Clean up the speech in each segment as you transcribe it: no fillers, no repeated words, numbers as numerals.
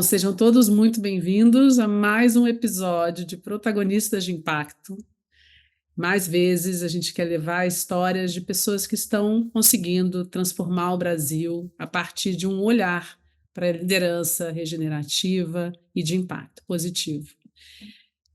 Bom, sejam todos muito bem-vindos a mais um episódio de Protagonistas de Impacto. Mais vezes a gente quer levar histórias de pessoas que estão conseguindo transformar o Brasil a partir de um olhar para a liderança regenerativa e de impacto positivo.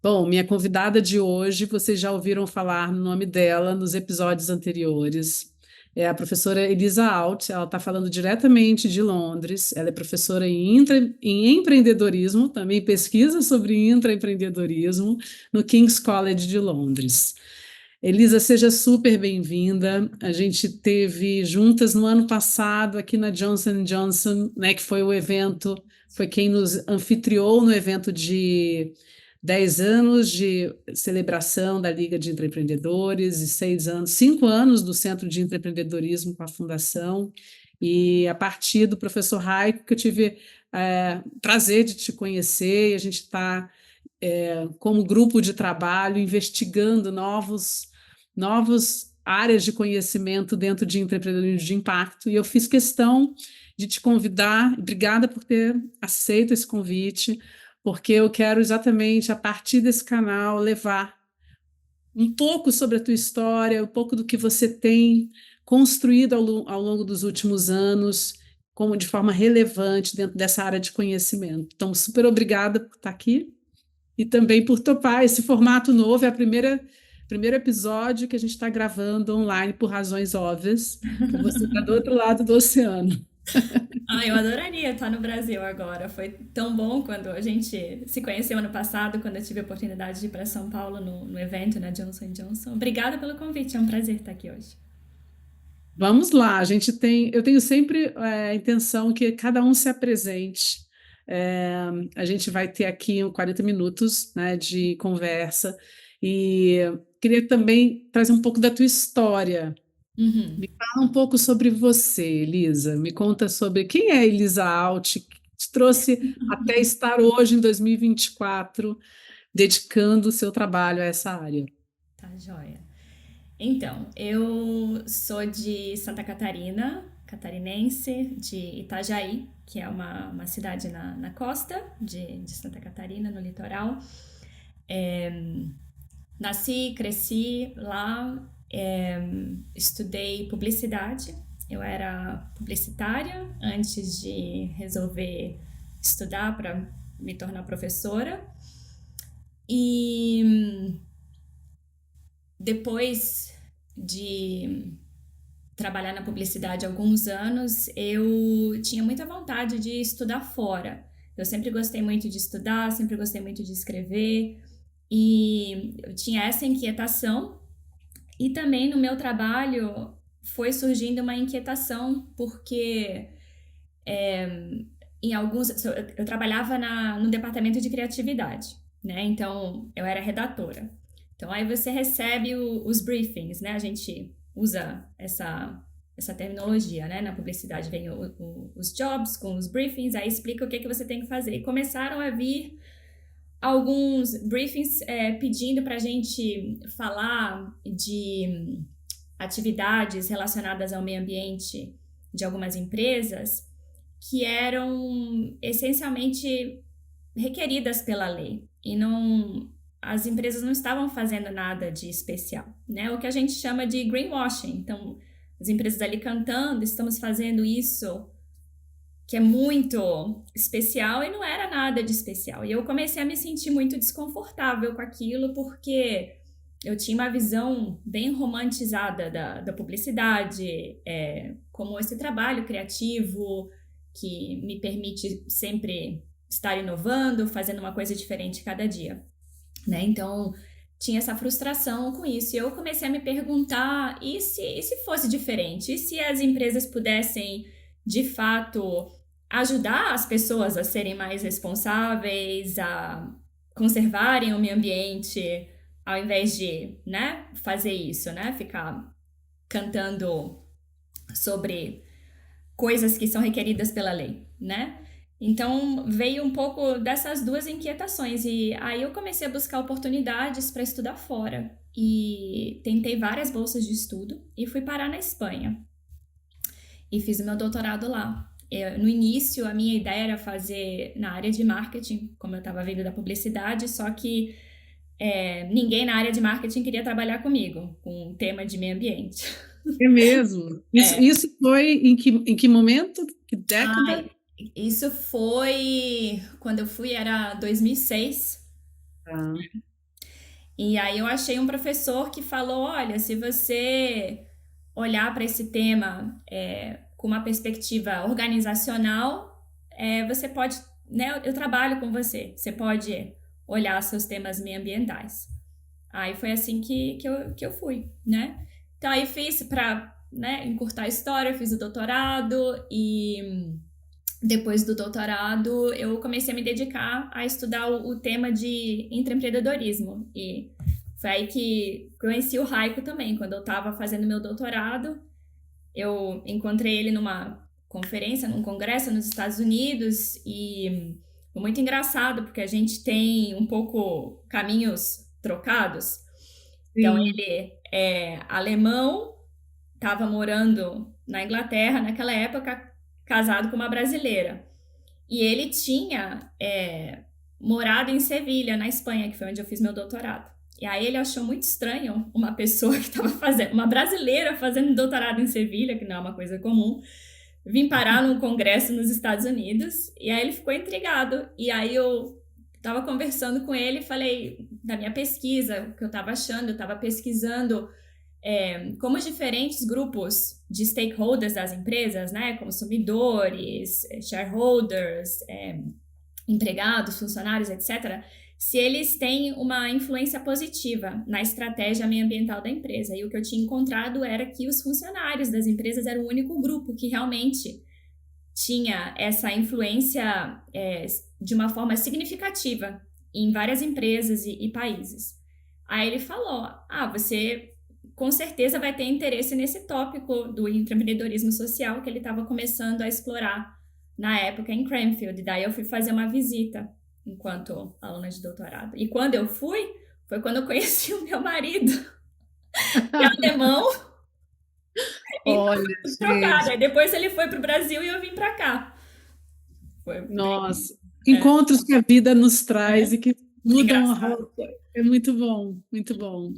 Bom, minha convidada de hoje, vocês já ouviram falar no nome dela nos episódios anteriores. É a professora Elisa Alt, ela está falando diretamente de Londres. Ela é professora em empreendedorismo, também pesquisa sobre intraempreendedorismo no King's College de Londres. Elisa, seja super bem-vinda. A gente teve juntas no ano passado aqui na Johnson Johnson, né, que foi o evento, foi quem nos anfitriou no evento de 10 anos de celebração da Liga de Intraempreendedores e 5 anos do Centro de Intraempreendedorismo com a Fundação. E a partir do professor Raico, que eu tive prazer de te conhecer, e a gente está, como grupo de trabalho, investigando novas áreas de conhecimento dentro de empreendedorismo de impacto. E eu fiz questão de te convidar, obrigada por ter aceito esse convite, porque eu quero exatamente, a partir desse canal, levar um pouco sobre a tua história, um pouco do que você tem construído ao longo dos últimos anos, como de forma relevante dentro dessa área de conhecimento. Então, super obrigada por estar aqui e também por topar esse formato novo. É primeiro episódio que a gente está gravando online por razões óbvias, que você está do outro lado do oceano. Eu adoraria estar no Brasil agora. Foi tão bom quando a gente se conheceu ano passado, quando eu tive a oportunidade de ir para São Paulo no evento na Johnson Johnson. Obrigada pelo convite, é um prazer estar aqui hoje. Vamos lá, eu tenho sempre a intenção que cada um se apresente. É, a gente vai ter aqui 40 minutos, né, de conversa e queria também trazer um pouco da tua história. Uhum. Me fala um pouco sobre você, Elisa. Me conta sobre quem é Elisa Alt, que te trouxe até estar hoje, em 2024, dedicando o seu trabalho a essa área. Tá, joia. Então, eu sou de Santa Catarina, catarinense, de Itajaí, que é uma cidade na costa de Santa Catarina, no litoral. Nasci, cresci lá, estudei publicidade. Eu era publicitária antes de resolver estudar para me tornar professora. E depois de trabalhar na publicidade há alguns anos, eu tinha muita vontade de estudar fora. Eu sempre gostei muito de estudar, sempre gostei muito de escrever. E eu tinha essa inquietação, e também no meu trabalho foi surgindo uma inquietação, porque em alguns. Eu trabalhava no departamento de criatividade, né? Então eu era redatora. Então aí você recebe os briefings, né? A gente usa essa terminologia, né? Na publicidade vem os jobs com os briefings, aí explica o que você tem que fazer. E começaram a vir alguns briefings pedindo para a gente falar de atividades relacionadas ao meio ambiente de algumas empresas que eram essencialmente requeridas pela lei e não, as empresas não estavam fazendo nada de especial, né? O que a gente chama de greenwashing. Então, as empresas ali cantando, estamos fazendo isso que é muito especial, e não era nada de especial. E eu comecei a me sentir muito desconfortável com aquilo, porque eu tinha uma visão bem romantizada da publicidade, como esse trabalho criativo que me permite sempre estar inovando, fazendo uma coisa diferente cada dia, né? Então, tinha essa frustração com isso. E eu comecei a me perguntar, e se fosse diferente? E se as empresas pudessem, de fato, ajudar as pessoas a serem mais responsáveis, a conservarem o meio ambiente, ao invés de, né, fazer isso, né? Ficar cantando sobre coisas que são requeridas pela lei, né? Então veio um pouco dessas duas inquietações, e aí eu comecei a buscar oportunidades para estudar fora e tentei várias bolsas de estudo e fui parar na Espanha e fiz o meu doutorado lá. No início, a minha ideia era fazer na área de marketing, como eu estava vindo da publicidade, só que ninguém na área de marketing queria trabalhar comigo, com o tema de meio ambiente. É mesmo? Isso, É. isso foi em que momento? Que década? Ai, isso foi quando eu fui, era 2006. Ah, E aí eu achei um professor que falou: olha, se você olhar para esse tema com uma perspectiva organizacional, você pode, né? Eu trabalho com você, você pode olhar seus temas meioambientais. Aí foi assim que eu fui, né? Então aí fiz para, né, encurtar a história, eu fiz o doutorado e depois do doutorado eu comecei a me dedicar a estudar o tema de intraempreendedorismo e foi aí que conheci o Raico também. Quando eu estava fazendo meu doutorado, eu encontrei ele numa conferência, num congresso nos Estados Unidos e foi muito engraçado porque a gente tem um pouco caminhos trocados. Então sim. ele é alemão, estava morando na Inglaterra naquela época, casado com uma brasileira. E ele tinha morado em Sevilha, na Espanha, que foi onde eu fiz meu doutorado. E aí ele achou muito estranho uma pessoa que estava fazendo, uma brasileira fazendo doutorado em Sevilha, que não é uma coisa comum, vim parar num congresso nos Estados Unidos. E aí ele ficou intrigado. E aí eu estava conversando com ele e falei da minha pesquisa, o que eu estava achando. Eu estava pesquisando como os diferentes grupos de stakeholders das empresas, né, consumidores, shareholders, empregados, funcionários, etc., se eles têm uma influência positiva na estratégia meioambiental da empresa. E o que eu tinha encontrado era que os funcionários das empresas eram o único grupo que realmente tinha essa influência de uma forma significativa em várias empresas e países. Aí ele falou, você com certeza vai ter interesse nesse tópico do intraempreendedorismo social que ele estava começando a explorar na época em Cranfield. Daí eu fui fazer uma visita enquanto aluna de doutorado. E quando eu fui, foi quando eu conheci o meu marido, que é alemão, então Olha, foi trocado. Aí gente, depois ele foi para o Brasil e eu vim para cá. Foi bem, nossa, encontros que a vida nos traz e que mudam a engraçado. rota. É muito bom, muito bom.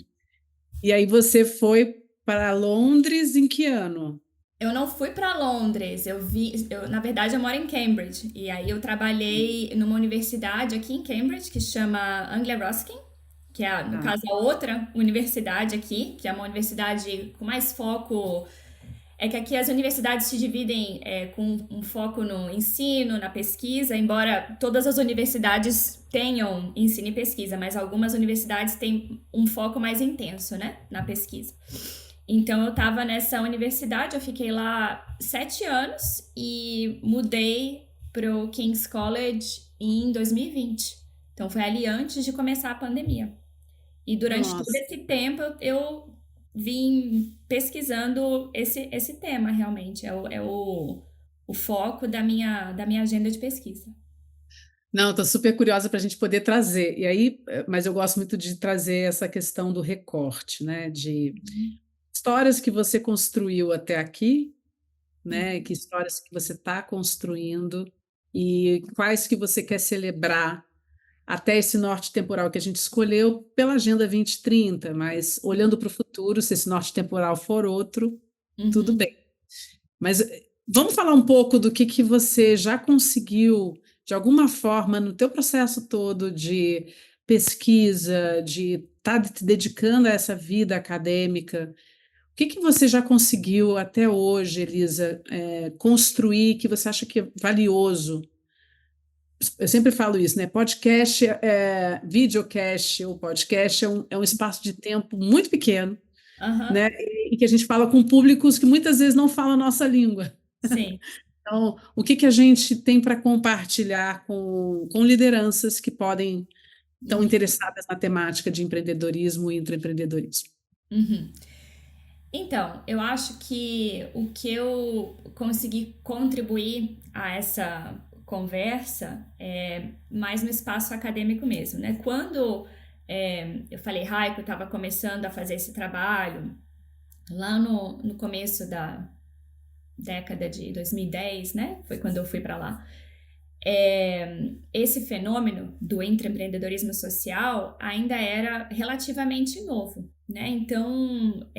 E aí você foi para Londres em que ano? Eu não fui para Londres, na verdade eu moro em Cambridge, e aí eu trabalhei numa universidade aqui em Cambridge que chama Anglia Ruskin, que é, no Ah, caso, a outra universidade aqui, que é uma universidade com mais foco. É que aqui as universidades se dividem com um foco no ensino, na pesquisa, embora todas as universidades tenham ensino e pesquisa, mas algumas universidades têm um foco mais intenso, né, na pesquisa. Então eu estava nessa universidade, eu fiquei lá 7 anos e mudei para o King's College em 2020. Então foi ali antes de começar a pandemia. E durante todo nossa. esse tempo eu vim pesquisando esse tema, realmente. O foco da minha agenda de pesquisa. Não, estou super curiosa para a gente poder trazer. E aí, mas eu gosto muito de trazer essa questão do recorte, né? De histórias que você construiu até aqui, né? Que histórias que você está construindo e quais que você quer celebrar até esse norte temporal que a gente escolheu pela Agenda 2030, mas olhando para o futuro, se esse norte temporal for outro, tudo Uhum, bem. Mas vamos falar um pouco do que você já conseguiu, de alguma forma, no teu processo todo de pesquisa, de estar te dedicando a essa vida acadêmica. O que você já conseguiu até hoje, Elisa, construir que você acha que é valioso? Eu sempre falo isso, né? Podcast, videocast ou podcast é um espaço de tempo muito pequeno, aham, né? E que a gente fala com públicos que muitas vezes não falam a nossa língua. sim. Então, o que a gente tem para compartilhar com lideranças que podem estão Uhum, interessadas na temática de empreendedorismo e intraempreendedorismo? uhum. Então, eu acho que o que eu consegui contribuir a essa conversa é mais no espaço acadêmico mesmo, né? Quando eu falei, Raico, estava começando a fazer esse trabalho, lá no começo década de 2010, né? Foi quando eu fui para lá. Esse fenômeno do intraempreendedorismo social ainda era relativamente novo, né? Então,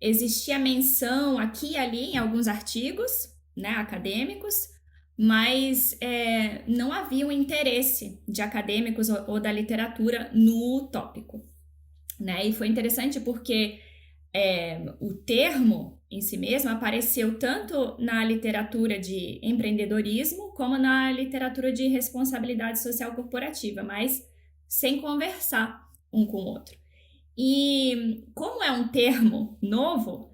existia menção aqui e ali em alguns artigos, né, acadêmicos, mas não havia um interesse de acadêmicos ou da literatura no tópico, né? E foi interessante porque o termo em si mesmo apareceu tanto na literatura de empreendedorismo como na literatura de responsabilidade social corporativa, mas sem conversar um com o outro. E como é um termo novo,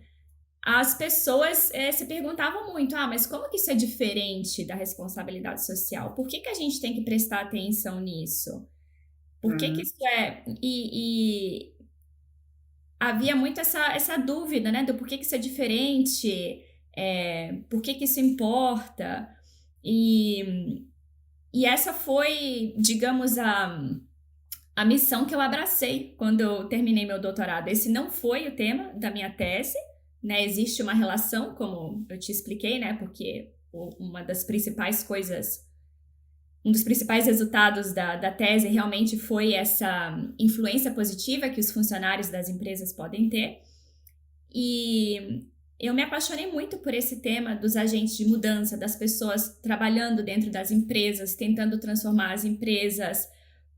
as pessoas se perguntavam muito, mas como que isso é diferente da responsabilidade social? Por que que a gente tem que prestar atenção nisso? Por que que isso é... E havia muito essa dúvida, né, do porquê que isso é diferente, por que que isso importa, e essa foi, digamos, a missão que eu abracei quando eu terminei meu doutorado. Esse não foi o tema da minha tese, né, existe uma relação, como eu te expliquei, né, porque uma das principais coisas, um dos principais resultados da tese realmente foi essa influência positiva que os funcionários das empresas podem ter. E eu me apaixonei muito por esse tema dos agentes de mudança, das pessoas trabalhando dentro das empresas, tentando transformar as empresas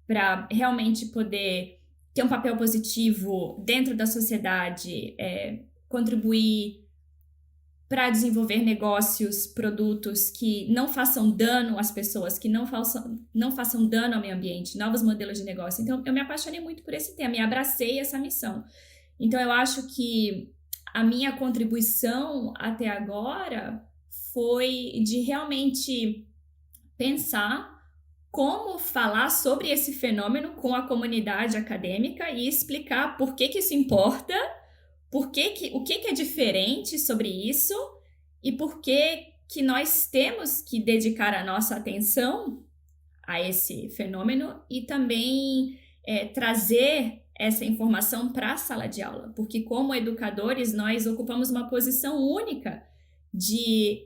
para realmente poder ter um papel positivo dentro da sociedade, contribuir para desenvolver negócios, produtos que não façam dano às pessoas, que não façam dano ao meio ambiente, novos modelos de negócio. Então, eu me apaixonei muito por esse tema e abracei essa missão. Então, eu acho que a minha contribuição até agora foi de realmente pensar como falar sobre esse fenômeno com a comunidade acadêmica e explicar por que que isso importa, o que é diferente sobre isso e por que que nós temos que dedicar a nossa atenção a esse fenômeno e também trazer essa informação para a sala de aula, porque como educadores nós ocupamos uma posição única de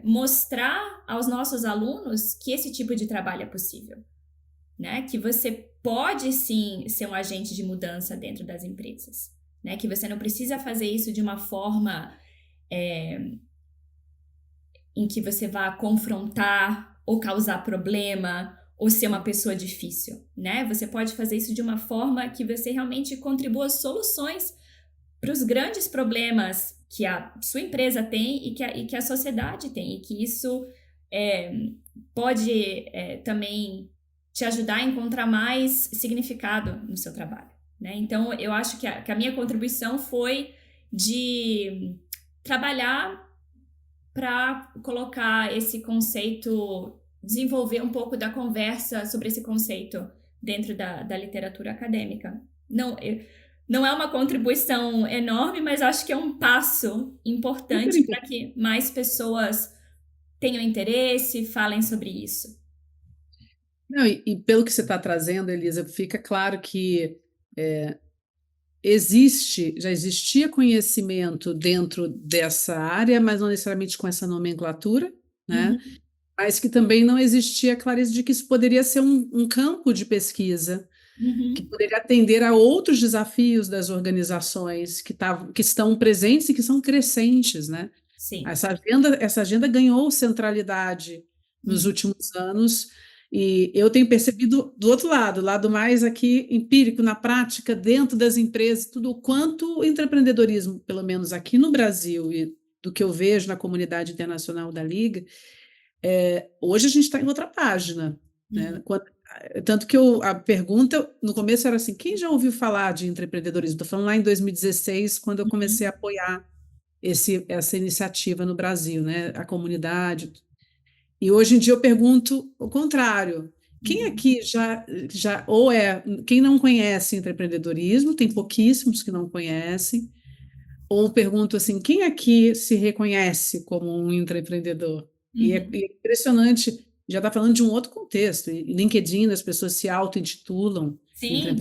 mostrar aos nossos alunos que esse tipo de trabalho é possível, né? Que você pode sim ser um agente de mudança dentro das empresas, né? Que você não precisa fazer isso de uma forma em que você vá confrontar ou causar problema ou ser uma pessoa difícil, né? Você pode fazer isso de uma forma que você realmente contribua soluções para os grandes problemas que a sua empresa tem e que a sociedade tem, e que isso pode também te ajudar a encontrar mais significado no seu trabalho, né? Então, eu acho que a minha contribuição foi de trabalhar para colocar esse conceito, desenvolver um pouco da conversa sobre esse conceito dentro da literatura acadêmica. Não é uma contribuição enorme, mas acho que é um passo importante para que mais pessoas tenham interesse, falem sobre isso. Não, e pelo que você está trazendo, Elisa, fica claro que já existia conhecimento dentro dessa área, mas não necessariamente com essa nomenclatura, né? Mas que também não existia clareza de que isso poderia ser um campo de pesquisa que poderia atender a outros desafios das organizações que estão presentes e que são crescentes, né? Sim. Essa agenda ganhou centralidade nos últimos anos, e eu tenho percebido do outro lado mais aqui empírico, na prática, dentro das empresas, tudo o quanto o intraempreendedorismo, pelo menos aqui no Brasil, e do que eu vejo na comunidade internacional da Liga, hoje a gente está em outra página, né? Tanto que a pergunta no começo era assim: quem já ouviu falar de intraempreendedorismo? Estou falando lá em 2016, quando eu comecei a apoiar essa iniciativa no Brasil, né? A comunidade. E hoje em dia eu pergunto o contrário: quem aqui quem não conhece intraempreendedorismo, tem pouquíssimos que não conhecem, ou pergunto assim: quem aqui se reconhece como um intraempreendedor? E é impressionante, já está falando de um outro contexto. E LinkedIn, as pessoas se auto-intitulam Sim.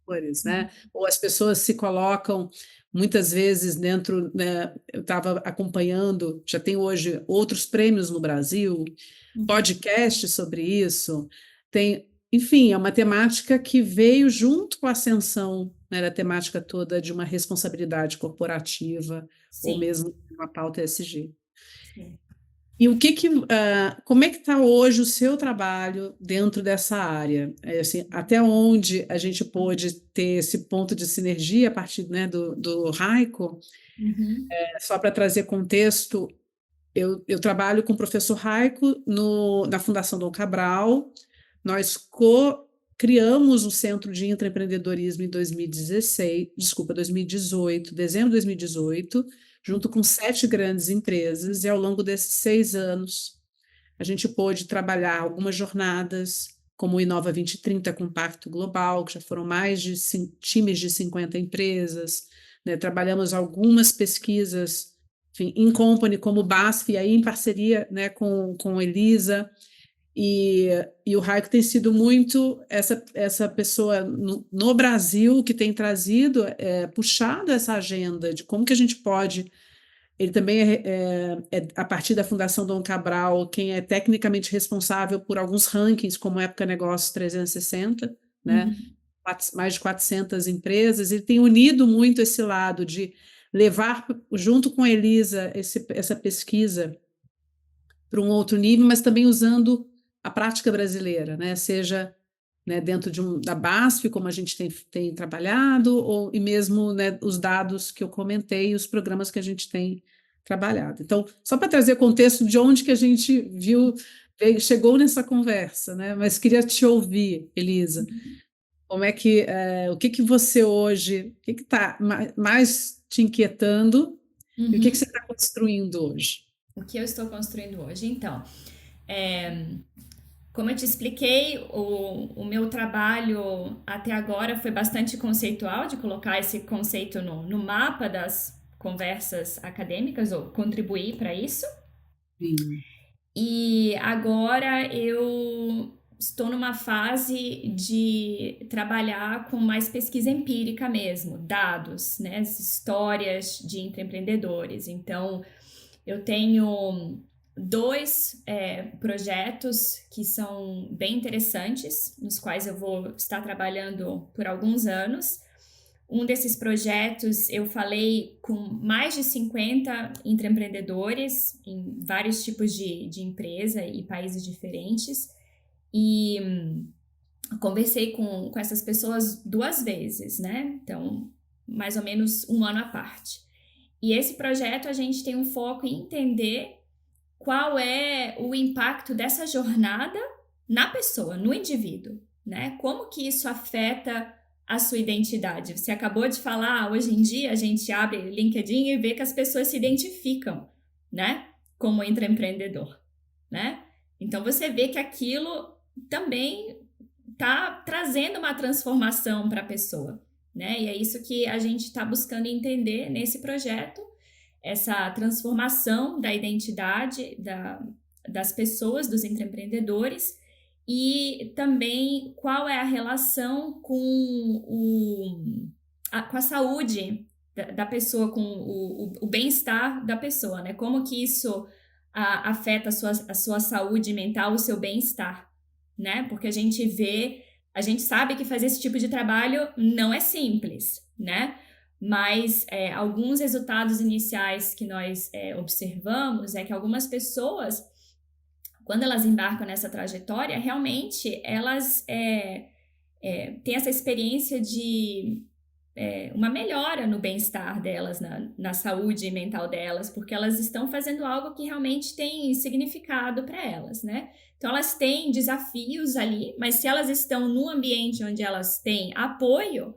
cores, né? Ou as pessoas se colocam muitas vezes dentro, né? Eu estava acompanhando, já tem hoje outros prêmios no Brasil, Uhum. podcast sobre isso, tem, enfim, é uma temática que veio junto com a ascensão, né, da temática toda de uma responsabilidade corporativa ou Sim, mesmo uma pauta ESG. sim. E como é que está hoje o seu trabalho dentro dessa área? É, assim, até onde a gente pôde ter esse ponto de sinergia a partir, né, do Raico? Uhum. Só para trazer contexto, eu trabalho com o professor Raico na Fundação Dom Cabral. Nós criamos o Centro de Intraempreendedorismo em 2016, desculpa, 2018, dezembro de 2018, junto com 7 grandes empresas, e ao longo desses 6 anos a gente pôde trabalhar algumas jornadas, como o Inova 2030 com Pacto Global, que já foram mais de times de 50 empresas, né? Trabalhamos algumas pesquisas, enfim, in company, como o BASF, e aí em parceria, né, com Elisa, e, e o Raico tem sido muito essa pessoa no Brasil que tem trazido, puxado essa agenda de como que a gente pode. Ele também é, a partir da Fundação Dom Cabral, quem é tecnicamente responsável por alguns rankings, como Época Negócios 360, né? Uhum. Mais de 400 empresas. Ele tem unido muito esse lado de levar, junto com a Elisa, essa pesquisa para um outro nível, mas também usando a prática brasileira, né? Seja, né, dentro da BASF, como a gente tem trabalhado, e mesmo, né, os dados que eu comentei, os programas que a gente tem trabalhado. Então, só para trazer contexto de onde que a gente chegou nessa conversa, né? Mas queria te ouvir, Elisa. Como é que, o que que você hoje, o que está mais te inquietando e o que Uhum. você está construindo hoje? O que eu estou construindo hoje? Então, é, como eu te expliquei, o meu trabalho até agora foi bastante conceitual, de colocar esse conceito no mapa das conversas acadêmicas, ou contribuir para isso. Sim. E agora eu estou numa fase de trabalhar com mais pesquisa empírica mesmo, dados, né, as histórias de empreendedores. Então, eu tenho dois projetos que são bem interessantes, nos quais eu vou estar trabalhando por alguns anos. Um desses projetos eu falei com mais de 50 intraempreendedores em vários tipos de empresa e países diferentes. E conversei com essas pessoas 2 vezes, né? Então, mais ou menos um ano à parte. E esse projeto a gente tem um foco em entender qual é o impacto dessa jornada na pessoa, no indivíduo, né? Como que isso afeta a sua identidade? Você acabou de falar, hoje em dia a gente abre LinkedIn e vê que as pessoas se identificam, né? Como intraempreendedor, né? Então você vê que aquilo também está trazendo uma transformação para a pessoa, né? E é isso que a gente está buscando entender nesse projeto, essa transformação da identidade das pessoas, dos intraempreendedores, e também qual é a relação com a saúde da pessoa, com o bem-estar da pessoa, né? Como que isso afeta a sua saúde mental, o seu bem-estar, né? Porque a gente sabe que fazer esse tipo de trabalho não é simples, né? Mas alguns resultados iniciais que nós observamos é que algumas pessoas, quando elas embarcam nessa trajetória, realmente elas têm essa experiência de uma melhora no bem-estar delas, na saúde mental delas, porque elas estão fazendo algo que realmente tem significado para elas, né? Então, elas têm desafios ali, mas se elas estão num ambiente onde elas têm apoio,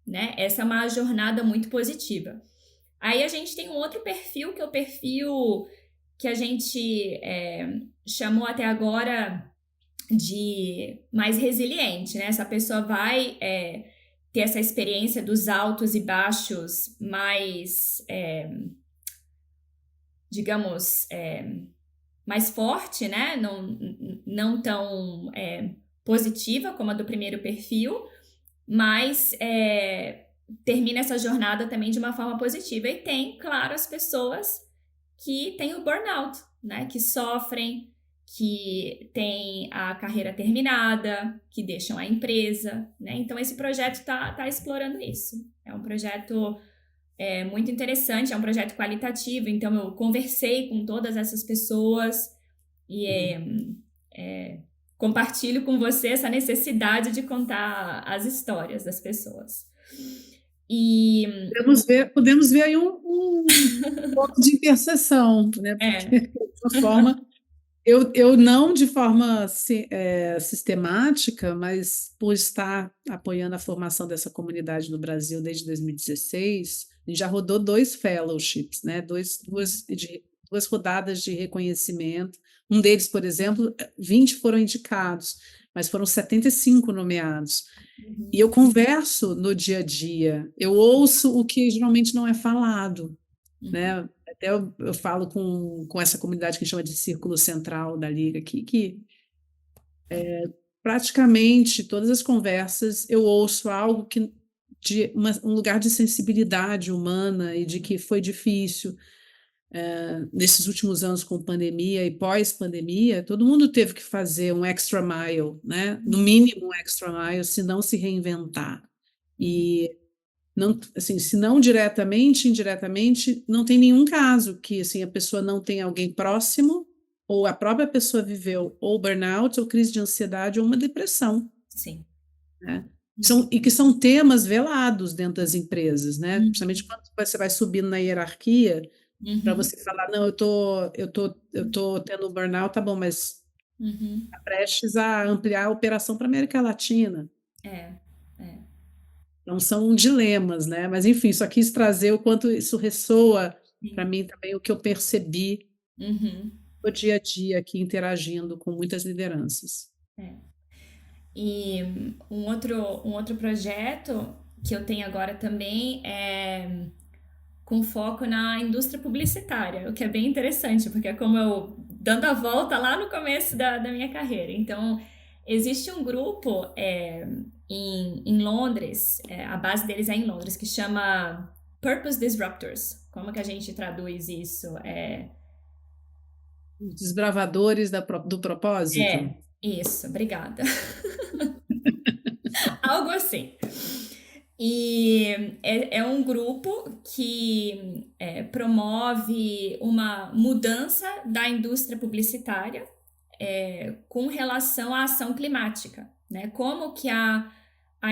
né? Essa é uma jornada muito positiva. Aí a gente tem um outro perfil, que é o perfil que a gente chamou até agora de mais resiliente, né? Essa pessoa vai ter essa experiência dos altos e baixos mais, digamos, mais forte, né? Não tão positiva como a do primeiro perfil, mas termina essa jornada também de uma forma positiva. E tem, claro, as pessoas que têm o burnout, né? Que sofrem, que têm a carreira terminada, que deixam a empresa, né? Então, esse projeto tá explorando isso. É um projeto muito interessante, é um projeto qualitativo, então eu conversei com todas essas pessoas e compartilho com você essa necessidade de contar as histórias das pessoas. E Podemos ver aí um ponto de interseção, né? Porque, de alguma forma, eu não de forma sistemática, mas por estar apoiando a formação dessa comunidade no Brasil desde 2016, a gente já rodou 2 fellowships, né? Duas rodadas de reconhecimento. Um deles, por exemplo, 20 foram indicados, mas foram 75 nomeados. E eu converso no dia a dia, eu ouço o que geralmente não é falado, né? Até eu falo com essa comunidade que chama de Círculo Central da Liga aqui, que praticamente todas as conversas eu ouço algo que um lugar de sensibilidade humana e de que foi difícil. Nesses últimos anos com pandemia e pós-pandemia, todo mundo teve que fazer um extra mile, né? No mínimo um extra mile, se não se reinventar. E não, assim, se não diretamente, indiretamente, não tem nenhum caso que assim, a pessoa não tem alguém próximo, ou a própria pessoa viveu ou burnout, ou crise de ansiedade, ou uma depressão. Sim. Né? E que são temas velados dentro das empresas, né? Principalmente quando você vai subindo na hierarquia, para você falar, não, eu tô tendo burnout, tá bom, mas tá prestes a ampliar a operação para a América Latina. Então, são dilemas, né? Mas, enfim, só quis trazer o quanto isso ressoa para mim também, o que eu percebi no dia a dia aqui, interagindo com muitas lideranças. E um outro projeto que eu tenho agora também é com foco na indústria publicitária, o que é bem interessante, porque é como eu dando a volta lá no começo da minha carreira. Então, existe um grupo em Londres, a base deles é em Londres, que chama Purpose Disruptors. Como que a gente traduz isso? Desbravadores do propósito? Isso, obrigada. Algo assim. E é um grupo que promove uma mudança da indústria publicitária com relação à ação climática, né? Como que a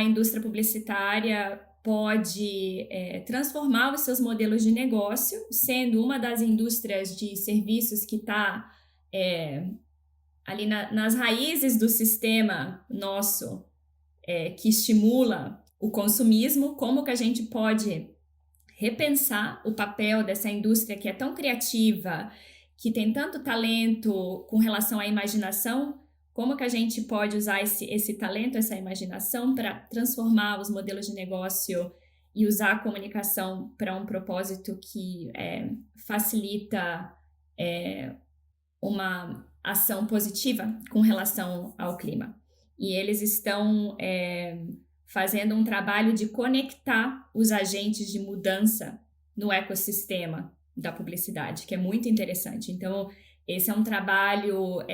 indústria publicitária pode transformar os seus modelos de negócio, sendo uma das indústrias de serviços que está ali nas raízes do sistema nosso, que estimula o consumismo, como que a gente pode repensar o papel dessa indústria que é tão criativa, que tem tanto talento com relação à imaginação, como que a gente pode usar esse talento, essa imaginação para transformar os modelos de negócio e usar a comunicação para um propósito que facilita uma ação positiva com relação ao clima. E eles estão fazendo um trabalho de conectar os agentes de mudança no ecossistema da publicidade, que é muito interessante. Então, esse é um trabalho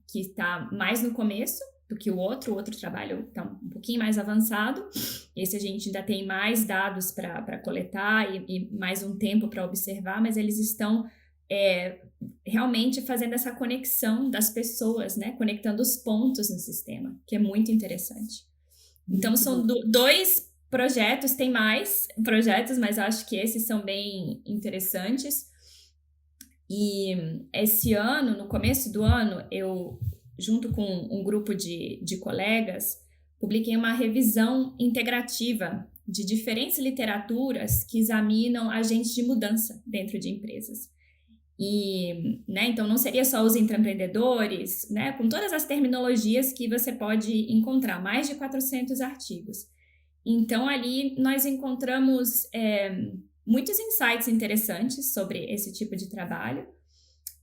que está mais no começo do que o outro trabalho está um pouquinho mais avançado. Esse a gente ainda tem mais dados para coletar e mais um tempo para observar, mas eles estão realmente fazendo essa conexão das pessoas, né? Conectando os pontos no sistema, que é muito interessante. Então, são 2 projetos, tem mais projetos, mas acho que esses são bem interessantes. E esse ano, no começo do ano, eu, junto com um grupo de colegas, publiquei uma revisão integrativa de diferentes literaturas que examinam agentes de mudança dentro de empresas. E, né, então não seria só os intraempreendedores, né, com todas as terminologias que você pode encontrar, mais de 400 artigos. Então ali nós encontramos muitos insights interessantes sobre esse tipo de trabalho,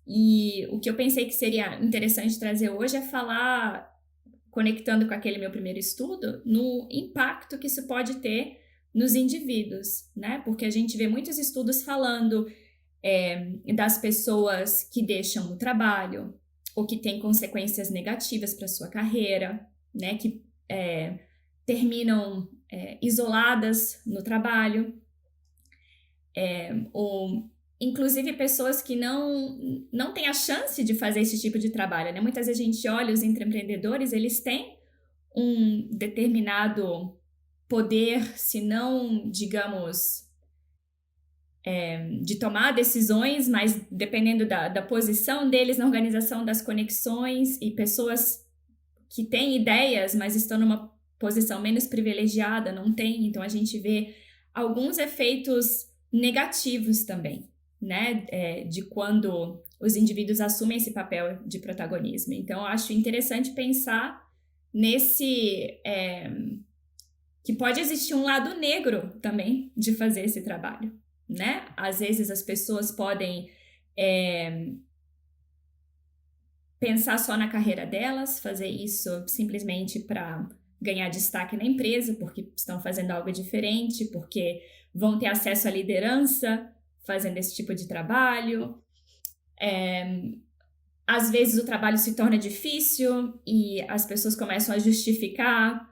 e o que eu pensei que seria interessante trazer hoje é falar conectando com aquele meu primeiro estudo, no impacto que isso pode ter nos indivíduos, né? Porque a gente vê muitos estudos falando das pessoas que deixam o trabalho ou que têm consequências negativas para sua carreira, né? Que terminam isoladas no trabalho, ou inclusive pessoas que não têm a chance de fazer esse tipo de trabalho, né? Muitas vezes a gente olha os empreendedores, eles têm um determinado poder, se não, digamos, de tomar decisões, mas dependendo da posição deles na organização das conexões, e pessoas que têm ideias, mas estão numa posição menos privilegiada, não tem. Então a gente vê alguns efeitos negativos também, né? De quando os indivíduos assumem esse papel de protagonismo. Então eu acho interessante pensar nesse... que pode existir um lado negro também de fazer esse trabalho, né? Às vezes as pessoas podem pensar só na carreira delas, fazer isso simplesmente para ganhar destaque na empresa, porque estão fazendo algo diferente, porque vão ter acesso à liderança fazendo esse tipo de trabalho. Às vezes o trabalho se torna difícil e as pessoas começam a justificar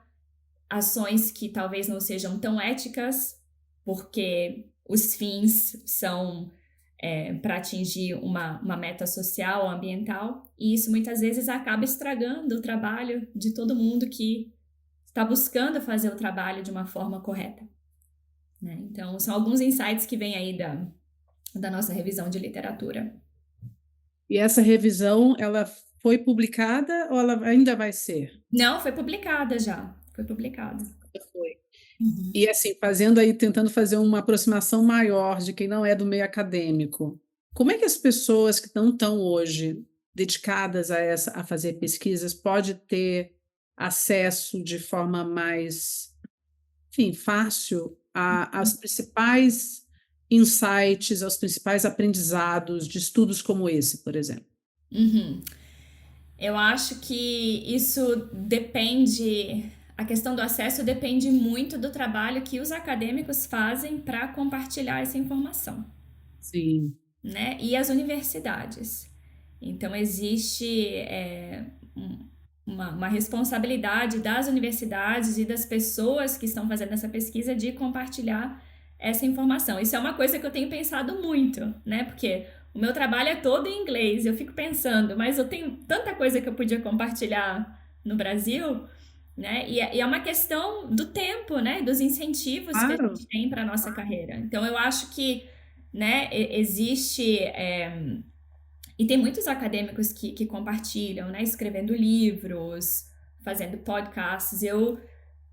ações que talvez não sejam tão éticas, porque os fins são para atingir uma meta social ou ambiental, e isso muitas vezes acaba estragando o trabalho de todo mundo que está buscando fazer o trabalho de uma forma correta, né? Então, são alguns insights que vêm aí da nossa revisão de literatura. E essa revisão, ela foi publicada ou ela ainda vai ser? Não, foi publicada já. Foi publicada. Foi. E assim, tentando fazer uma aproximação maior de quem não é do meio acadêmico, como é que as pessoas que não estão hoje dedicadas a fazer pesquisas podem ter acesso de forma mais, enfim, fácil aos principais insights, aos principais aprendizados de estudos como esse, por exemplo? Eu acho que isso depende... A questão do acesso depende muito do trabalho que os acadêmicos fazem para compartilhar essa informação. Sim. Né? E as universidades. Então, existe uma responsabilidade das universidades e das pessoas que estão fazendo essa pesquisa de compartilhar essa informação. Isso é uma coisa que eu tenho pensado muito, né? Porque o meu trabalho é todo em inglês. Eu fico pensando, mas eu tenho tanta coisa que eu podia compartilhar no Brasil, né? E é uma questão do tempo, né? Dos incentivos que a gente tem para a nossa carreira. Então, eu acho que, né, existe... E tem muitos acadêmicos que compartilham, né? Escrevendo livros, fazendo podcasts. Eu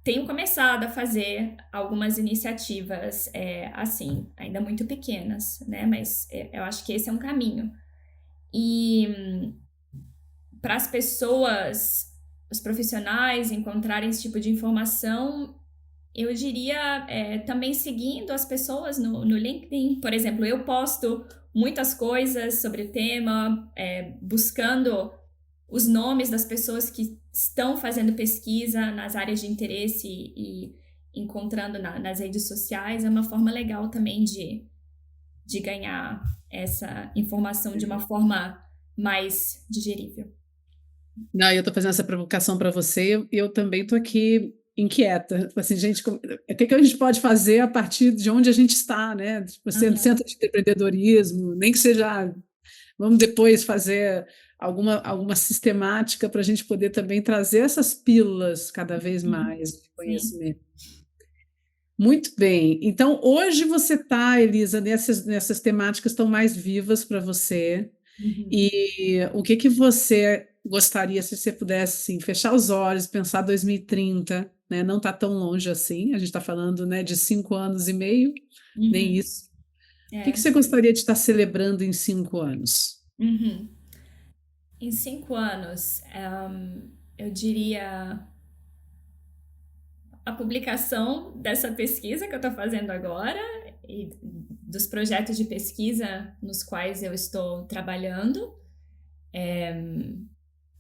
tenho começado a fazer algumas iniciativas assim, ainda muito pequenas, né? Mas eu acho que esse é um caminho. E para as pessoas, os profissionais encontrarem esse tipo de informação, eu diria também seguindo as pessoas no LinkedIn. Por exemplo, eu posto muitas coisas sobre o tema, buscando os nomes das pessoas que estão fazendo pesquisa nas áreas de interesse e encontrando nas redes sociais. É uma forma legal também de ganhar essa informação de uma forma mais digerível. Não, eu estou fazendo essa provocação para você e eu também estou aqui inquieta. Assim, gente, o que a gente pode fazer a partir de onde a gente está, né? Tipo, centro de empreendedorismo, nem que seja... Vamos depois fazer alguma sistemática para a gente poder também trazer essas pílulas cada vez mais de conhecimento. Sim. Muito bem. Então, hoje você está, Elisa, nessas temáticas estão mais vivas para você. E o que você gostaria, se você pudesse assim, fechar os olhos, pensar 2030, né? Não está tão longe assim, a gente está falando, né, de 5 anos e meio, nem isso. O que você gostaria de estar celebrando em 5 anos? Em 5 anos, eu diria a publicação dessa pesquisa que eu estou fazendo agora e dos projetos de pesquisa nos quais eu estou trabalhando.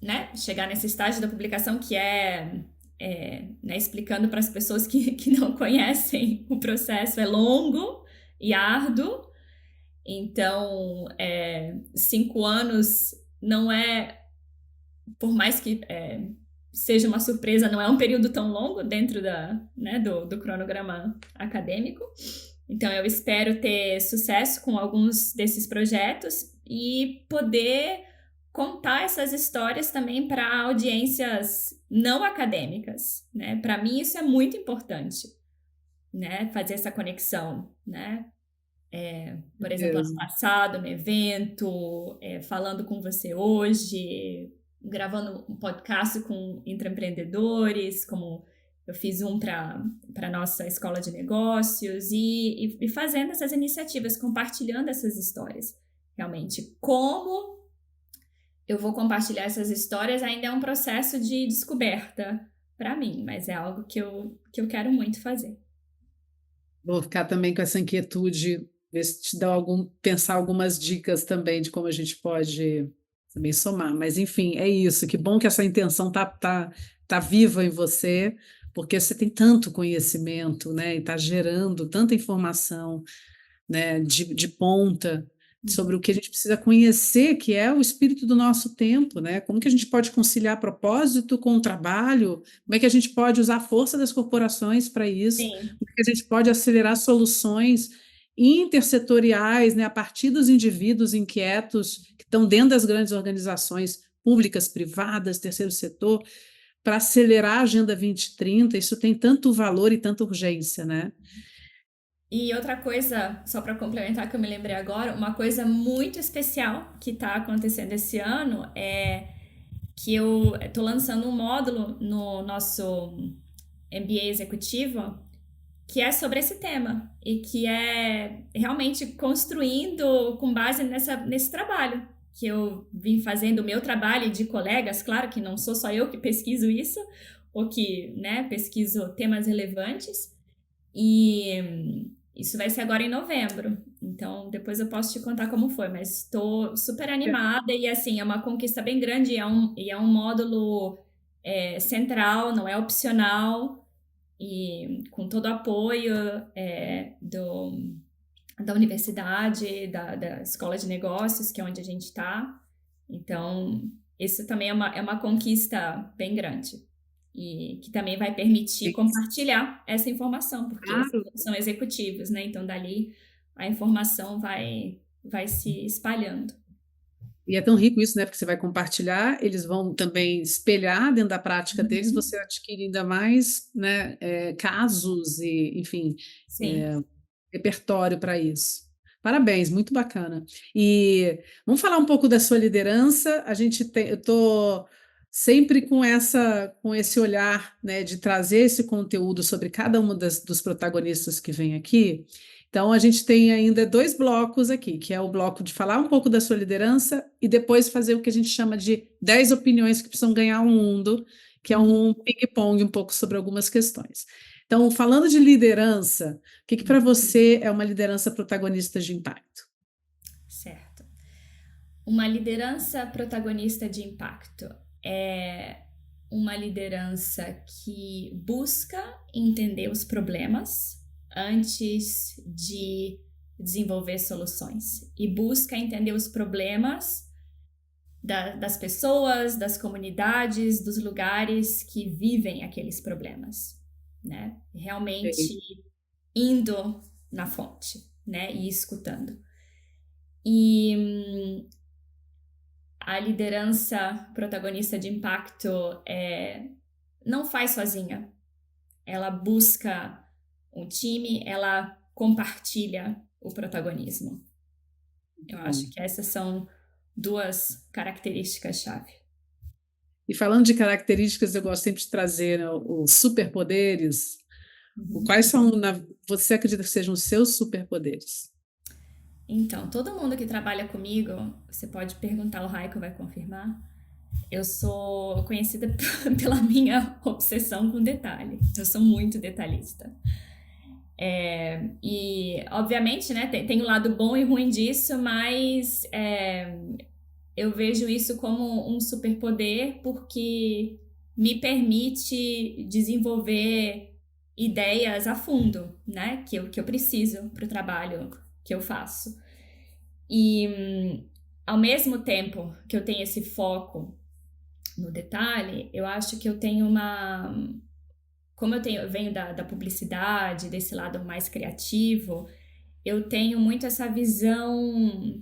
né, chegar nesse estágio da publicação que né, explicando para as pessoas que não conhecem o processo, é longo e árduo. Então, 5 anos não é, por mais que seja uma surpresa, não é um período tão longo dentro né, do cronograma acadêmico. Então, eu espero ter sucesso com alguns desses projetos e poder contar essas histórias também para audiências não acadêmicas, né? Para mim, isso é muito importante, né? Fazer essa conexão, né? Por exemplo, ano Mesmo. passado, no evento, falando com você hoje, gravando um podcast com intraempreendedores, como eu fiz um para a nossa escola de negócios, e fazendo essas iniciativas, compartilhando essas histórias. Realmente, como eu vou compartilhar essas histórias ainda é um processo de descoberta para mim, mas é algo que eu quero muito fazer. Vou ficar também com essa inquietude, ver se te dá pensar algumas dicas também de como a gente pode também somar. Mas, enfim, é isso. Que bom que essa intenção tá viva em você, porque você tem tanto conhecimento, né? E está gerando tanta informação, né, de ponta sobre o que a gente precisa conhecer, que é o espírito do nosso tempo, né? Como que a gente pode conciliar propósito com o trabalho? Como é que a gente pode usar a força das corporações para isso? Sim. Como é que a gente pode acelerar soluções intersetoriais, né, a partir dos indivíduos inquietos que estão dentro das grandes organizações públicas, privadas, terceiro setor, para acelerar a Agenda 2030? Isso tem tanto valor e tanta urgência, né? E outra coisa, só para complementar que eu me lembrei agora, uma coisa muito especial que está acontecendo esse ano é que eu estou lançando um módulo no nosso MBA executivo que é sobre esse tema e que é realmente construindo com base nesse trabalho que eu vim fazendo, o meu trabalho de colegas, claro que não sou só eu que pesquiso isso, ou que, né, pesquiso temas relevantes, e isso vai ser agora em novembro. Então, depois eu posso te contar como foi, mas estou super animada e, assim, é uma conquista bem grande e é um módulo central, não é opcional e com todo o apoio da universidade, da escola de negócios, que é onde a gente está. Então, isso também é uma conquista bem grande e que também vai permitir compartilhar essa informação, porque Claro. são executivos, né? Então, dali a informação vai se espalhando. E é tão rico isso, né? Porque você vai compartilhar, eles vão também espelhar dentro da prática deles, você adquire ainda mais, né, casos e, enfim, Sim. repertório para isso. Parabéns, muito bacana. E vamos falar um pouco da sua liderança. Eu estou sempre com esse olhar, né, de trazer esse conteúdo sobre cada uma dos protagonistas que vem aqui. Então, a gente tem ainda 2 blocos aqui, que é o bloco de falar um pouco da sua liderança e depois fazer o que a gente chama de 10 opiniões que precisam ganhar o mundo, que é um ping-pong um pouco sobre algumas questões. Então, falando de liderança, o que para você é uma liderança protagonista de impacto? Certo. Uma liderança protagonista de impacto é uma liderança que busca entender os problemas antes de desenvolver soluções e busca entender os problemas das pessoas, das comunidades, dos lugares que vivem aqueles problemas, né? Realmente indo na fonte, né? E escutando. E a liderança protagonista de impacto não faz sozinha. Ela busca um time, ela compartilha o protagonismo. Eu acho que essas são 2 características-chave. E falando de características, eu gosto sempre de trazer, né, os superpoderes. Quais são, você acredita que sejam os seus superpoderes? Então, todo mundo que trabalha comigo, você pode perguntar, o Raiko vai confirmar. Eu sou conhecida pela minha obsessão com detalhe. Eu sou muito detalhista. E, obviamente, né, tem o lado bom e ruim disso, mas eu vejo isso como um superpoder porque me permite desenvolver ideias a fundo, né? Que eu preciso para o trabalho que eu faço. E ao mesmo tempo que eu tenho esse foco no detalhe, eu acho que eu tenho uma. Como eu venho da publicidade, desse lado mais criativo, eu tenho muito essa visão,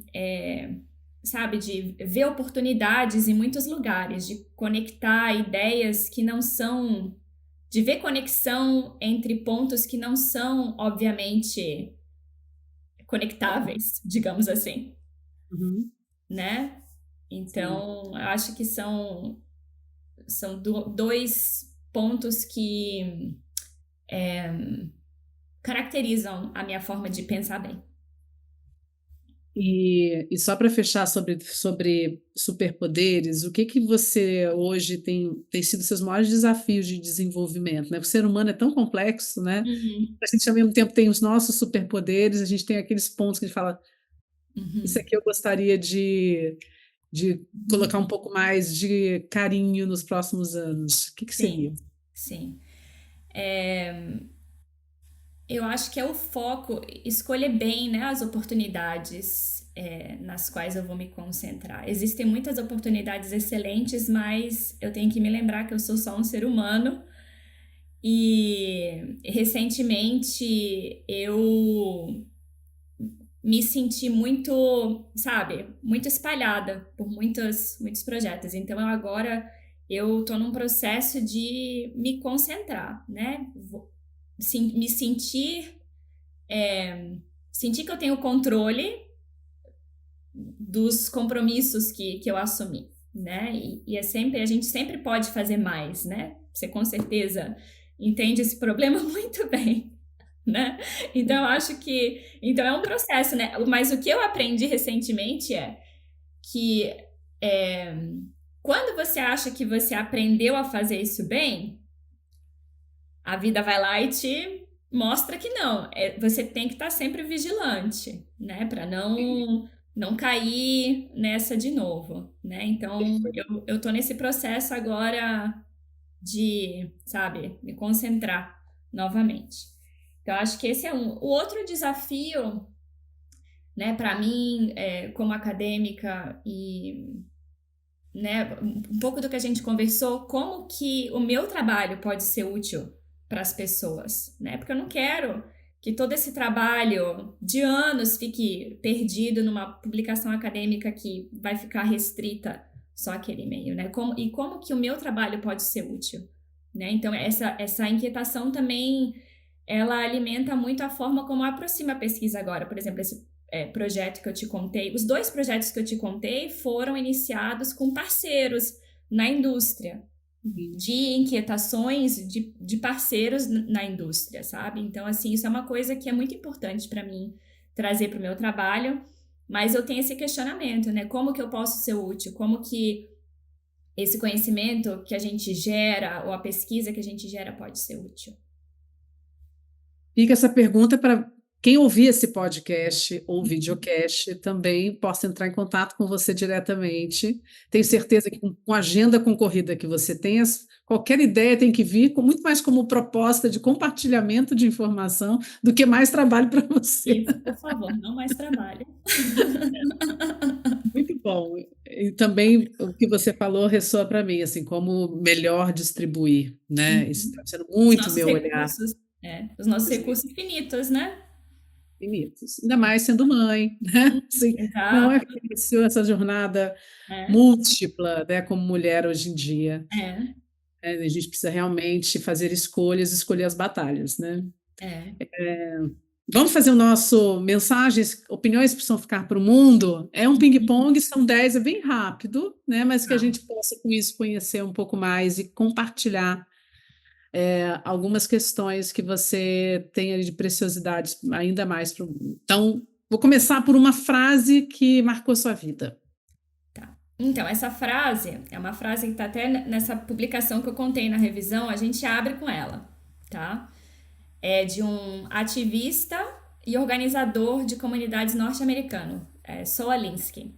sabe, de ver oportunidades em muitos lugares, de conectar ideias que não são. De ver conexão entre pontos que não são, obviamente, conectáveis, digamos assim, Uhum. né? Sim. Então, eu acho que são dois pontos que caracterizam a minha forma de pensar bem. E só para fechar sobre superpoderes, o que que você hoje tem sido seus maiores desafios de desenvolvimento, né? O ser humano é tão complexo, né? Uhum, A gente ao mesmo tempo tem os nossos superpoderes, a gente tem aqueles pontos que a gente fala, isso uhum. aqui eu gostaria de colocar um pouco mais de carinho nos próximos anos. O que que seria? Sim, sim. Eu acho que é o foco, escolher bem, né, as oportunidades nas quais eu vou me concentrar. Existem muitas oportunidades excelentes, mas eu tenho que me lembrar que eu sou só um ser humano. E recentemente eu me senti muito, sabe, muito espalhada por muitos projetos. Então eu tô num processo de me concentrar, né? Me sentir que eu tenho controle dos compromissos que eu assumi, né? E a gente sempre pode fazer mais, né? Você com certeza entende esse problema muito bem, né? Então, eu acho que. Então, é um processo, né? Mas o que eu aprendi recentemente é que é, quando você acha que você aprendeu a fazer isso bem, a vida vai lá e te mostra que não. Você tem que estar sempre vigilante, né? Para não cair nessa de novo, né? Então, eu tô nesse processo agora de, sabe, me concentrar novamente. Então, acho que esse é um. O outro desafio, né, para mim, como acadêmica e, né, um pouco do que a gente conversou, como que o meu trabalho pode ser útil para as pessoas, né? Porque eu não quero que todo esse trabalho de anos fique perdido numa publicação acadêmica que vai ficar restrita só àquele meio, né? Como que o meu trabalho pode ser útil, né? Então, essa inquietação também, ela alimenta muito a forma como aproxima a pesquisa agora. Por exemplo, esse projeto que eu te contei, os dois projetos que eu te contei foram iniciados com parceiros na indústria, de inquietações de parceiros na indústria, sabe? Então, assim, isso é uma coisa que é muito importante para mim trazer para o meu trabalho, mas eu tenho esse questionamento, né? Como que eu posso ser útil? Como que esse conhecimento que a gente gera, ou a pesquisa que a gente gera, pode ser útil? Fica essa pergunta para quem ouvir esse podcast ou videocast também possa entrar em contato com você diretamente. Tenho certeza que com a agenda concorrida que você tem, qualquer ideia tem que vir com muito mais como proposta de compartilhamento de informação do que mais trabalho para você. Isso, por favor, não mais trabalho. Muito bom. E também o que você falou ressoa para mim, assim, como melhor distribuir, né? Isso está sendo Os muito nossos meu olhar. recursos, os nossos recursos finitos, né? Infinitos. Ainda mais sendo mãe, né? Assim, não é Exato. fácil essa jornada É, múltipla, né, como mulher hoje em dia. é, A gente precisa realmente fazer escolhas, escolher as batalhas, né? é. Vamos fazer o nosso mensagens, opiniões precisam ficar para o mundo. É um ping-pong, são 10, é bem rápido, né? Mas que a Tá. gente possa com isso conhecer um pouco mais e compartilhar algumas questões que você tem ali de preciosidades ainda mais para o mundo. Então, vou começar por uma frase que marcou sua vida. Tá. Então, essa frase é uma frase que está até nessa publicação que eu contei na revisão, a gente abre com ela, tá? É de um ativista e organizador de comunidades norte-americano, Saul Alinsky.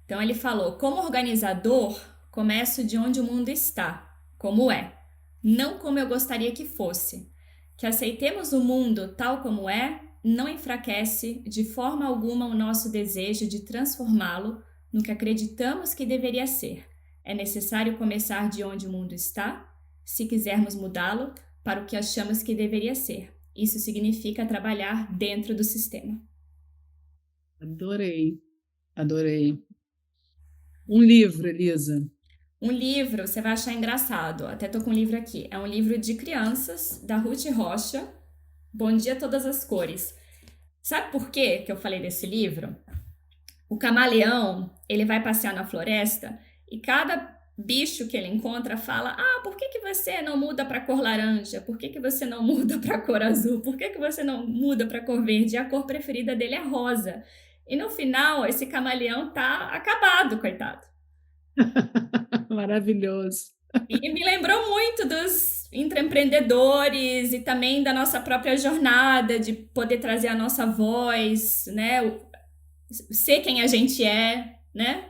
Então ele falou: como organizador, começo de onde o mundo está, como é, não como eu gostaria que fosse. Que aceitemos o mundo tal como é, não enfraquece de forma alguma o nosso desejo de transformá-lo no que acreditamos que deveria ser. É necessário começar de onde o mundo está, se quisermos mudá-lo para o que achamos que deveria ser. Isso significa trabalhar dentro do sistema. Adorei, adorei. Um livro, Elisa. Um livro, você vai achar engraçado. Até tô com um livro aqui. É um livro de crianças, da Ruth Rocha. Bom Dia Todas as Cores. Sabe por quê que eu falei desse livro? O camaleão, ele vai passear na floresta e cada bicho que ele encontra fala: "Ah, por que que você não muda para cor laranja? Por que que você não muda para cor azul? Por que que você não muda para cor verde?" E a cor preferida dele é rosa. E no final, esse camaleão tá acabado, coitado. Maravilhoso. E me lembrou muito dos intraempreendedores e também da nossa própria jornada de poder trazer a nossa voz, né? Ser quem a gente é, né?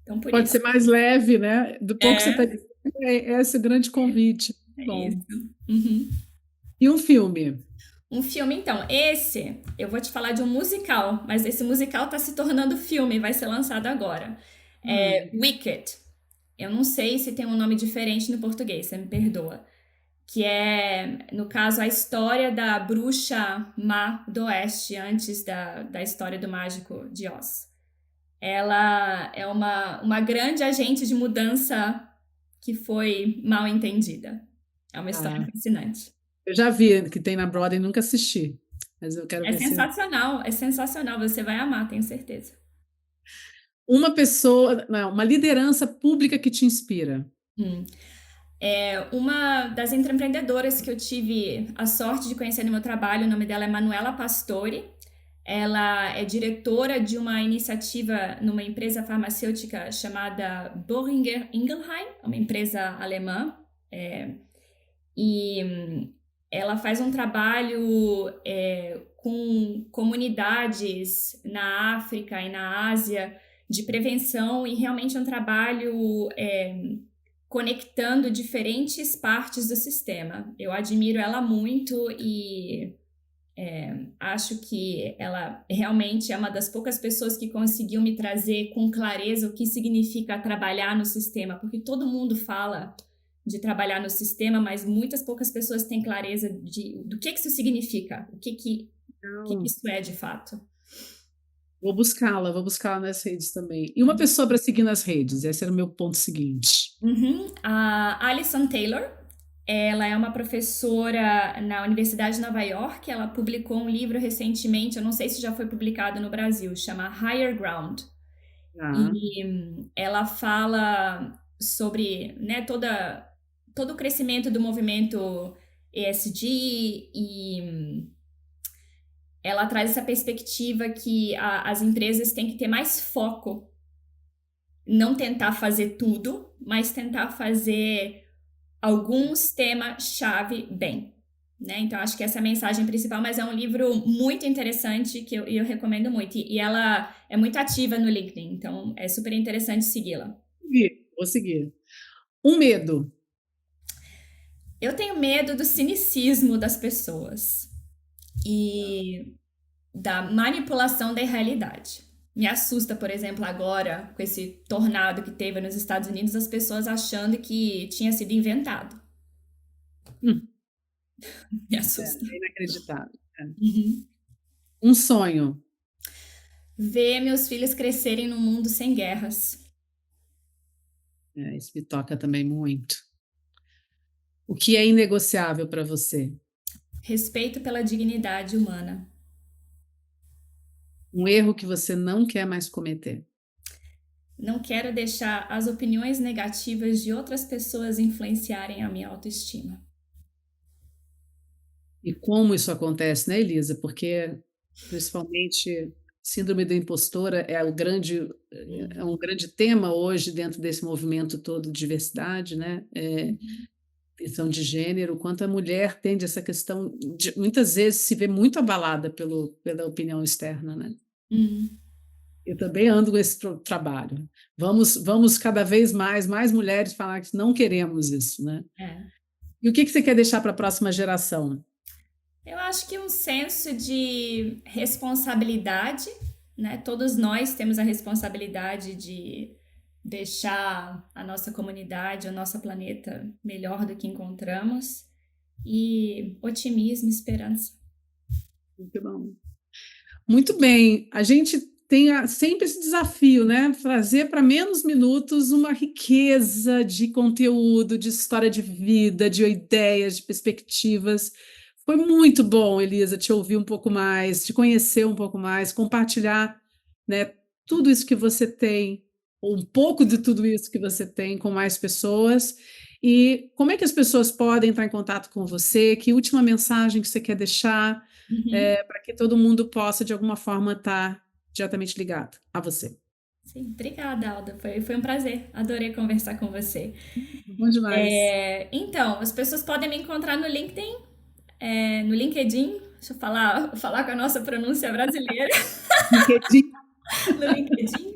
Então, por Pode isso. ser mais leve, né? Do pouco que você está É, dizendo, é esse o grande convite. é Bom. isso. Uhum. E um filme? Um filme, então, esse, eu vou te falar de um musical, mas esse musical tá se tornando filme, vai ser lançado agora. É Hum. Wicked. Eu não sei se tem um nome diferente no português, você me perdoa. Que é, no caso, a história da bruxa má do Oeste, antes da história do mágico de Oz. Ela é uma grande agente de mudança que foi mal entendida. É uma história Ah, fascinante. eu já vi que tem na Broadway, nunca assisti, mas eu quero ver se. É sensacional, você vai amar, tenho certeza. Uma pessoa, não, uma liderança pública que te inspira. Hum. É uma das empreendedoras que eu tive a sorte de conhecer no meu trabalho, o nome dela é Manuela Pastore. Ela é diretora de uma iniciativa numa empresa farmacêutica chamada Boehringer Ingelheim, uma empresa alemã. E ela faz um trabalho com comunidades na África e na Ásia de prevenção e realmente é um trabalho conectando diferentes partes do sistema. Eu admiro ela muito e acho que ela realmente é uma das poucas pessoas que conseguiu me trazer com clareza o que significa trabalhar no sistema, porque todo mundo fala de trabalhar no sistema, mas muitas poucas pessoas têm clareza do que isso significa, o que Não. isso é de fato. Vou buscá-la nas redes também. E uma pessoa para seguir nas redes, esse era o meu ponto seguinte. Uhum. A Alison Taylor, ela é uma professora na Universidade de Nova York. Ela publicou um livro recentemente, eu não sei se já foi publicado no Brasil, chama Higher Ground. Ah, E ela fala sobre, né, todo o crescimento do movimento ESG e ela traz essa perspectiva que as empresas têm que ter mais foco, não tentar fazer tudo, mas tentar fazer alguns temas-chave bem. Né? Então, acho que essa é a mensagem principal, mas é um livro muito interessante que eu recomendo muito. E ela é muito ativa no LinkedIn, então é super interessante segui-la. vou seguir. Um medo. Eu tenho medo do cinicismo das pessoas e da manipulação da realidade. Me assusta, por exemplo, agora, com esse tornado que teve nos Estados Unidos, as pessoas achando que tinha sido inventado. Hum, Me assusta. é inacreditável. É. Uhum. Um sonho. Ver meus filhos crescerem num mundo sem guerras. É, isso me toca também muito. O que é inegociável para você? Respeito pela dignidade humana. Um erro que você não quer mais cometer. Não quero deixar as opiniões negativas de outras pessoas influenciarem a minha autoestima. E como isso acontece, né, Elisa? Porque, principalmente, síndrome da impostora é um grande tema hoje dentro desse movimento todo de diversidade, né? Questão de gênero, quanto a mulher tende essa questão de muitas vezes se vê muito abalada pela opinião externa, né? Uhum. Eu também ando com esse trabalho. Vamos cada vez mais mulheres falar que não queremos isso, né? É. E o que você quer deixar para a próxima geração? Eu acho que um senso de responsabilidade, né? Todos nós temos a responsabilidade de deixar a nossa comunidade, o nosso planeta melhor do que encontramos. E otimismo, esperança. Muito bom. Muito bem. A gente tem sempre esse desafio, né? Trazer para menos minutos uma riqueza de conteúdo, de história de vida, de ideias, de perspectivas. Foi muito bom, Elisa, te ouvir um pouco mais, te conhecer um pouco mais, compartilhar, né, tudo isso que você tem, ou um pouco de tudo isso que você tem com mais pessoas. E como é que as pessoas podem entrar em contato com você? Que última mensagem que você quer deixar, Uhum. para que todo mundo possa, de alguma forma, estar diretamente ligado a você? Sim, obrigada, Alda. Foi um prazer. Adorei conversar com você. Bom demais. Então, as pessoas podem me encontrar no LinkedIn, no LinkedIn. Deixa eu falar com a nossa pronúncia brasileira. LinkedIn. No LinkedIn.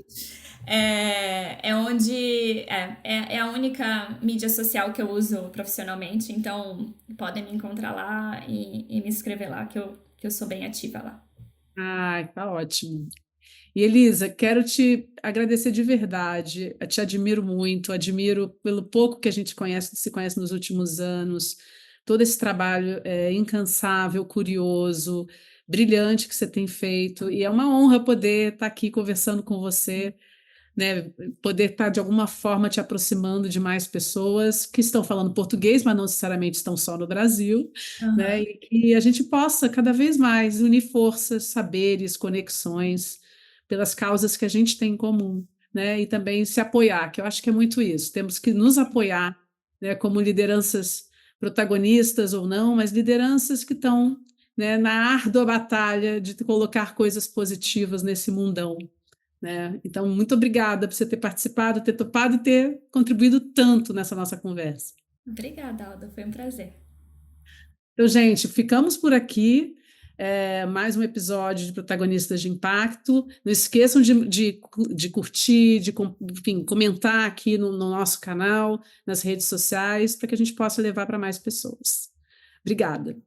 É onde é a única mídia social que eu uso profissionalmente, então podem me encontrar lá e me escrever lá, que eu sou bem ativa lá. Ai, tá ótimo. E Elisa, quero te agradecer de verdade. Eu te admiro muito, admiro pelo pouco que a gente conhece, se conhece nos últimos anos, todo esse trabalho incansável, curioso, brilhante que você tem feito. E é uma honra poder estar aqui conversando com você, né? Poder estar de alguma forma te aproximando de mais pessoas que estão falando português, mas não necessariamente estão só no Brasil, né? Aham. E que a gente possa cada vez mais unir forças, saberes, conexões pelas causas que a gente tem em comum, né? E também se apoiar, que eu acho que é muito isso. Temos que nos apoiar, né? Como lideranças protagonistas ou não, mas lideranças que estão, né, na árdua batalha de colocar coisas positivas nesse mundão, né? Então, muito obrigada por você ter participado, ter topado e ter contribuído tanto nessa nossa conversa. Obrigada, Alda. Foi um prazer. Então, gente, ficamos por aqui. Mais um episódio de Protagonistas de Impacto. Não esqueçam de curtir, enfim, comentar aqui no nosso canal, nas redes sociais, para que a gente possa levar para mais pessoas. Obrigada.